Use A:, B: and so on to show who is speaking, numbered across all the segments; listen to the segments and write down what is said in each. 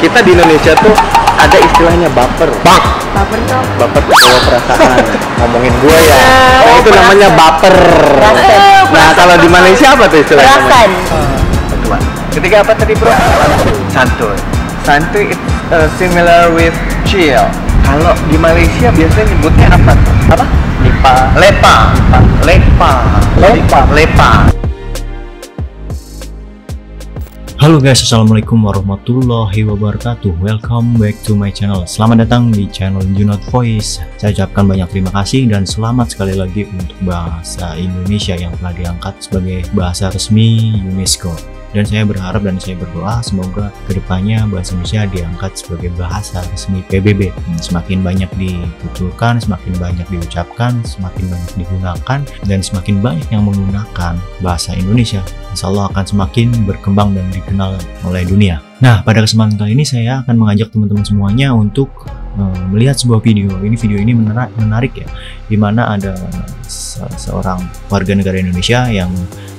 A: kita di Indonesia tuh ada istilahnya baper.
B: Baper tuh?
A: Baper tuh bawa perasaan. Ngomongin gue ya. Nah, itu namanya baper. Nah, kalau di Malaysia apa tuh istilahnya?
B: Perasan.
A: Coba. Ketiga apa tadi, bro? Santuy. Santuy it's similar with chill. Kalau di Malaysia biasanya nyebutnya apa? Apa? Lepa.
C: Halo guys, assalamualaikum warahmatullahi wabarakatuh. Welcome back to my channel. Selamat datang di channel Junot Voice. Saya ucapkan banyak terima kasih dan selamat sekali lagi untuk bahasa Indonesia yang telah diangkat sebagai bahasa resmi UNESCO. Dan saya berharap dan saya berdoa semoga kedepannya bahasa Indonesia diangkat sebagai bahasa resmi PBB. Semakin banyak dituturkan, semakin banyak diucapkan, semakin banyak digunakan, dan semakin banyak yang menggunakan bahasa Indonesia, insya Allah akan semakin berkembang dan dikenal oleh dunia. Nah, pada kesempatan kali ini saya akan mengajak teman-teman semuanya untuk melihat sebuah video. Video ini menarik ya, dimana ada seorang warga negara Indonesia yang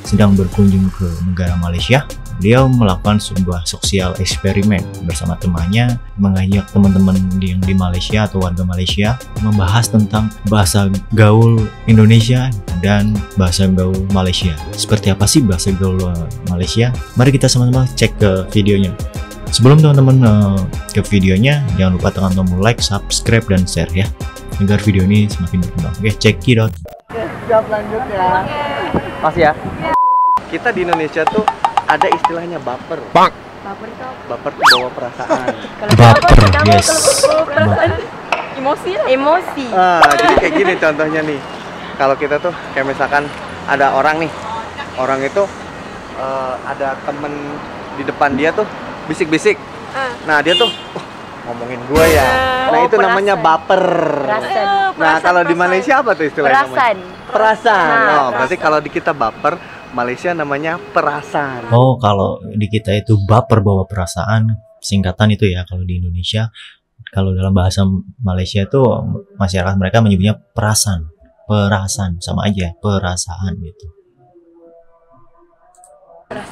C: sedang berkunjung ke negara Malaysia. Beliau melakukan sebuah sosial eksperimen bersama temannya, mengajak teman-teman yang di Malaysia atau warga Malaysia membahas tentang bahasa gaul Indonesia dan bahasa gaul Malaysia. Seperti apa sih bahasa gaul Malaysia? Mari kita sama-sama cek ke videonya. Sebelum teman-teman ke videonya, jangan lupa tekan tombol like, subscribe, dan share ya, agar video ini semakin berkembang. Oke, check it out.
A: Siap, lanjut ya. Mas ya. Kita di Indonesia tuh ada istilahnya baper.
B: Baper tuh?
A: Baper tuh bawa perasaan.
C: Baper, yes.
B: Emosi.
A: Jadi kayak gini contohnya nih. Kalau kita tuh kayak misalkan ada orang nih, orang itu ada temen di depan dia tuh bisik-bisik. Nah dia tuh ngomongin gue ya. Nah itu namanya baper. Nah kalau di Malaysia apa tuh istilahnya? Perasan. Oh, berarti kalau di kita baper, Malaysia namanya perasan.
C: Oh, kalau di kita itu baper bawa perasaan, singkatan itu ya. Kalau di Indonesia, kalau dalam bahasa Malaysia itu masyarakat mereka menyebutnya perasan. Perasan sama aja, perasaan gitu.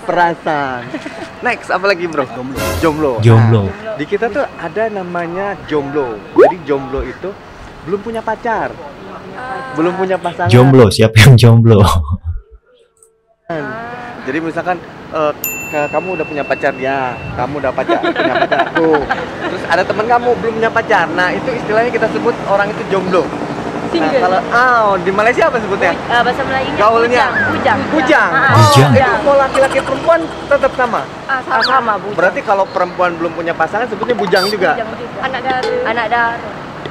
A: Perasan. Next, apa lagi bro? Jomblo. Nah, di kita tuh ada namanya jomblo. Jadi jomblo itu belum punya pacar, belum punya pasangan.
C: Jomblo, siapa yang jomblo?
A: Jadi misalkan kamu udah punya pacar ya, kamu udah punya pacar aku. Terus ada teman kamu belum punya pacar. Nah itu istilahnya kita sebut orang itu jomblo. Nah, kalau di Malaysia apa sebutnya?
B: Bahasa Melayunya
A: gaulnya bujang. Itu mau laki-laki perempuan tetap sama.
B: Sama bujang.
A: Berarti kalau perempuan belum punya pasangan sebutnya bujang juga.
B: Anak dara.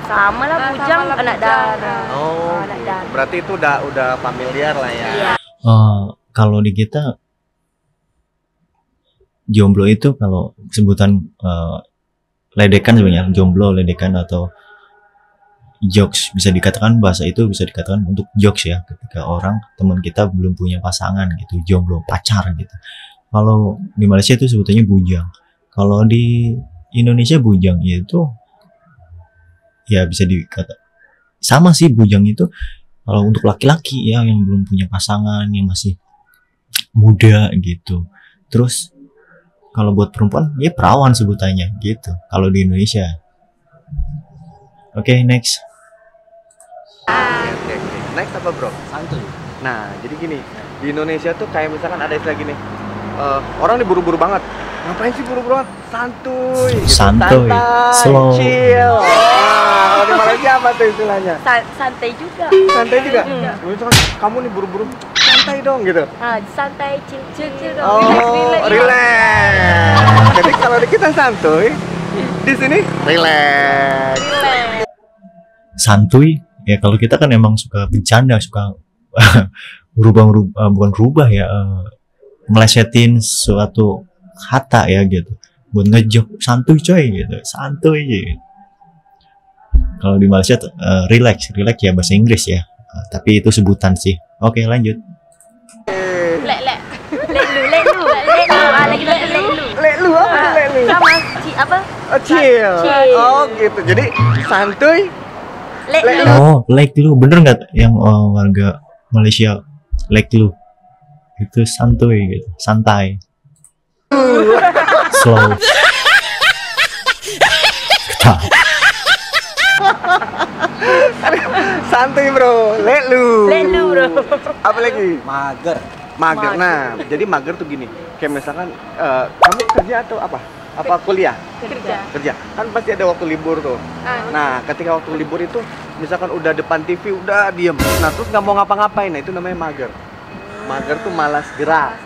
B: Sama lah bujang, anak dara.
A: Oh,
B: anak dara.
A: Berarti itu udah familiar lah ya.
B: Iya.
C: Kalau di kita jomblo itu kalau sebutan ledekan sebenarnya, jomblo, ledekan atau jokes, bisa dikatakan bahasa itu bisa dikatakan untuk jokes ya, ketika orang teman kita belum punya pasangan gitu, jomblo, pacar gitu. Kalau di Malaysia itu sebutannya bujang. Kalau di Indonesia bujang itu ya bisa dikata sama sih, bujang itu kalau untuk laki-laki ya yang belum punya pasangan, yang masih muda gitu. Terus kalau buat perempuan ya perawan sebutannya gitu kalau di Indonesia. Oke, next.
A: Next apa bro? Santuy. Nah jadi gini, di Indonesia tuh kayak misalkan ada istilah gini, orang nih buru-buru banget. Ngapain sih buru-buru banget? Santuy gitu.
C: Santuy, slow,
A: chill. Kalau di Malaysia apa tuh istilahnya?
B: Santai juga.
A: Santai juga? Misalkan kamu nih buru-buru, santai dong gitu.
B: Santai, chill dong.
A: Oh, relax. Jadi kalau di kita santuy, di sini relax.
C: Santuy ya, kalau kita kan emang suka bercanda, suka bukan rubah ya, melesetin suatu kata ya gitu, buat ngejok, santuy coy gitu, santuy gitu. Kalau di Malaysia relax ya bahasa Inggris ya, tapi itu sebutan sih. Oke, lanjut.
A: Leklu
B: Sama apa?
A: Chill. Oh gitu. Jadi santuy.
C: Oh, leklu, bener nggak yang warga Malaysia leklu itu santuy gitu, santai, slow.
A: Santuy bro, lelu.
B: Lelu bro.
A: Apa lagi?
D: Mager.
A: Mager. Nah, jadi mager tuh gini. Kayak misalkan kamu kerja atau apa? Apa kuliah? Kerja. Kan pasti ada waktu libur tuh. Nah, ketika waktu libur itu misalkan udah depan TV udah diem. Nah, terus nggak mau ngapa-ngapain. Nah, itu namanya mager. Mager tuh malas gerak.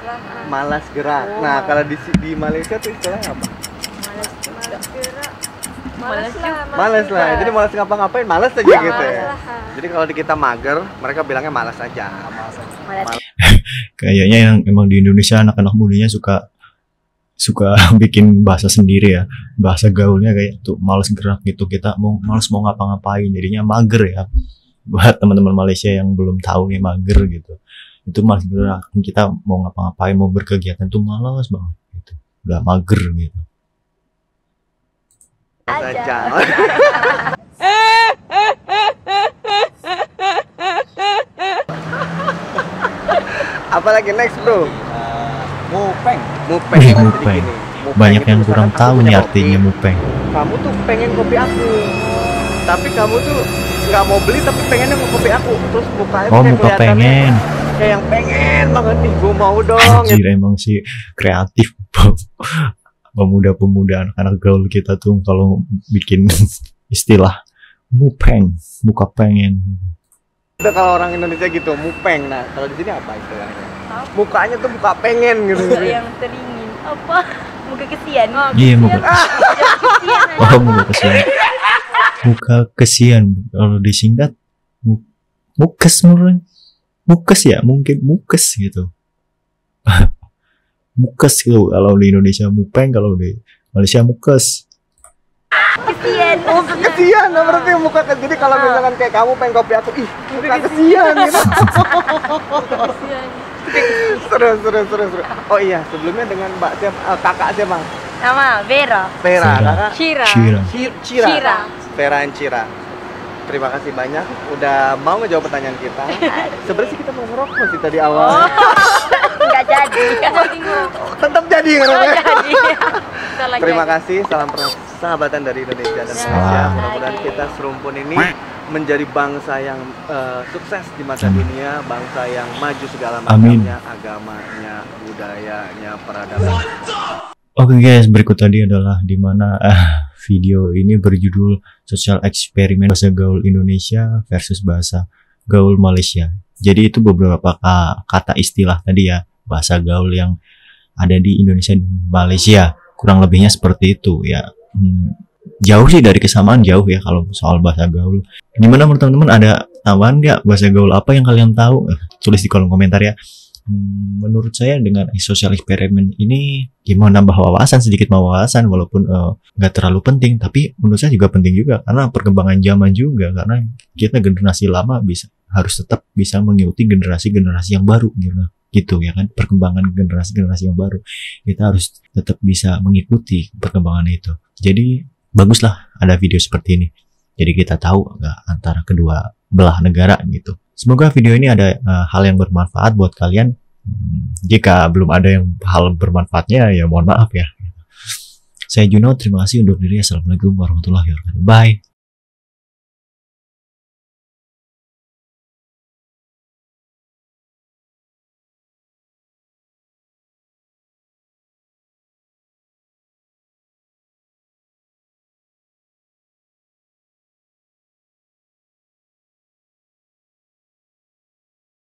A: Malas gerak. Nah, kalau di Malaysia tuh istilahnya apa? Malas lah. Jadi malas ngapa-ngapain, malas aja gitu ya. Jadi kalau di kita mager, mereka bilangnya malas aja. Malas.
C: Kayaknya yang emang di Indonesia anak-anak mudanya suka bikin bahasa sendiri ya, bahasa gaulnya kayak tuh malas gerak gitu. Kita malas mau ngapa-ngapain, jadinya mager ya. Buat teman-teman Malaysia yang belum tahu nih mager gitu, itu malas gerak. Kita mau ngapa-ngapain, mau berkegiatan tuh malas banget gitu, udah mager gitu.
A: Saja. Apalagi next bro?
D: Mupeng.
A: Mupeng.
C: Wih,
A: Jadi
C: mupeng.
A: gini,
C: Banyak
A: itu
C: yang
A: misalkan
C: kurang
A: kamu
C: tahu
A: punya
C: nih
A: kopi,
C: artinya mupeng.
A: Kamu tuh pengen kopi aku, tapi kamu tuh nggak mau beli tapi pengennya kopi aku. Terus mukanya
C: Oh,
A: kayak
C: muka
A: kelihatannya
C: pengen.
A: kayak yang pengen banget nih, gue mau dong.
C: Anjir, emang sih kreatif. Pemuda-pemuda anak-anak gaul kita tuh kalau bikin istilah mupeng, muka pengen.
A: Itu kalau orang Indonesia gitu, mupeng. Nah, kalau di sini apa istilahnya? Mukanya tuh muka pengen gitu.
B: Yang teringin. Apa? Muka kesian.
C: Iya, muka. Oh, muka kesian. Muka kesian. Kalau disingkat mukes mungkin. Mukes ya, mungkin mukes gitu. Mukes gitu kalau di Indonesia mupeng, kalau di Malaysia mukes.
B: Kesian.
A: Oh, kesian. Nah, berarti muka kesian. Jadi kalau misalkan kayak kamu pengen kopi aku, ih, muka kesian gitu. Seru. Oh iya, sebelumnya dengan Mbak siapa? Kakak siapa?
B: Nama Vera.
A: Vera, kakak?
B: Cira.
A: Cira. Vera and Cira. Terima kasih banyak udah mau ngejawab pertanyaan kita. Sebenarnya sih kita mau ngerokok sih tadi awal.
B: Enggak jadi.
A: Tetap jadi ngerokok.
B: Jadi.
A: Terima kasih, salam persahabatan dari Indonesia dan Malaysia. Mudah-mudahan kita serumpun ini menjadi bangsa yang sukses di mata dunia, bangsa yang maju segala macamnya, agamanya, budayanya, peradaban.
C: Oke guys, berikut tadi adalah dimana video ini berjudul Sosial Eksperimen Bahasa Gaul Indonesia versus Bahasa Gaul Malaysia. Jadi itu beberapa kata istilah tadi ya, bahasa gaul yang ada di Indonesia dan Malaysia. Kurang lebihnya seperti itu ya. Jauh sih dari kesamaan, jauh ya kalau soal bahasa gaul. Gimana menurut teman-teman, ada tambahan nggak bahasa gaul apa yang kalian tahu? Tulis di kolom komentar ya. Menurut saya dengan sosial eksperimen ini ya mau nambah wawasan, sedikit wawasan walaupun nggak terlalu penting, tapi menurut saya juga penting juga karena perkembangan zaman juga, karena kita generasi lama harus tetap bisa mengikuti generasi-generasi yang baru gitu ya kan, perkembangan generasi-generasi yang baru kita harus tetap bisa mengikuti perkembangan itu. Jadi baguslah ada video seperti ini, jadi kita tahu antara kedua belah negara gitu. Semoga video ini ada hal yang bermanfaat buat kalian. Jika belum ada yang hal bermanfaatnya ya mohon maaf ya. Saya Juno, terima kasih undur diri. Assalamualaikum warahmatullahi wabarakatuh. Bye.